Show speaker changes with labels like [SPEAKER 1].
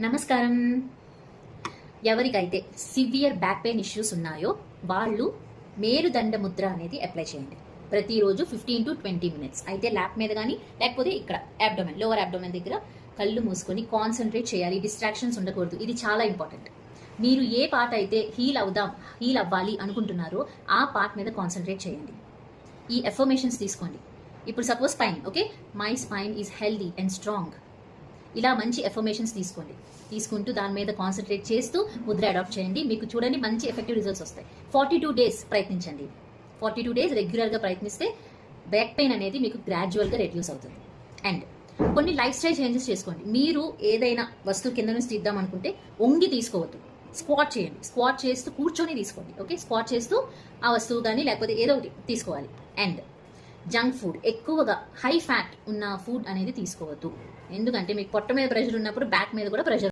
[SPEAKER 1] నమస్కారం. ఎవరికైతే severe back pain issues ఉన్నాయో వాళ్ళు మేరుదండ ముద్ర అనేది అప్లై చేయండి. ప్రతిరోజు 15 to 20 minutes. అయితే ల్యాప్ మీద కానీ లేకపోతే ఇక్కడ అబ్డోమెన్, లోవర్ అబ్డోమెన్ దగ్గర కళ్ళు మూసుకొని కాన్సన్ట్రేట్ చేయాలి. డిస్ట్రాక్షన్స్ ఉండకూడదు. ఇది చాలా ఇంపార్టెంట్. మీరు ఏ పార్ట్ అయితే హీల్ అవ్వాలి అనుకుంటున్నారో ఆ పార్ట్ మీద కాన్సన్ట్రేట్ చేయండి. ఈ ఎఫర్మేషన్స్ తీసుకోండి. ఇప్పుడు suppose spine, okay, my spine is healthy and strong. ఇలా మంచి ఎఫర్మేషన్స్ తీసుకుంటూ దాని మీద కాన్సన్ట్రేట్ చేస్తూ ముద్ర అడాప్ట్ చేయండి. మీకు చూడండి మంచి ఎఫెక్టివ్ రిజల్ట్స్ వస్తాయి. 42 days ప్రయత్నించండి. 42 days రెగ్యులర్గా ప్రయత్నిస్తే బ్యాక్ పెయిన్ అనేది మీకు గ్రాడ్యువల్గా రెడ్యూస్ అవుతుంది. అండ్ కొన్ని లైఫ్ స్టైల్ చేంజెస్ చేసుకోండి. మీరు ఏదైనా వస్తువు కింద నుంచి తీద్దాం అనుకుంటే వంగి తీసుకోవద్దు. స్క్వాట్ చేయండి. స్క్వాట్ చేస్తూ కూర్చొని తీసుకోండి. ఓకే, స్క్వాట్ చేస్తూ ఆ వస్తువు కానీ లేకపోతే ఏదో ఒకటి తీసుకోవాలి. అండ్ జంక్ ఫుడ్, ఎక్కువగా హై ఫ్యాట్ ఉన్న ఫుడ్ అనేది తీసుకోవద్దు. ఎందుకంటే మీకు పొట్ట మీద ప్రెషర్ ఉన్నప్పుడు బ్యాక్ మీద కూడా ప్రెషర్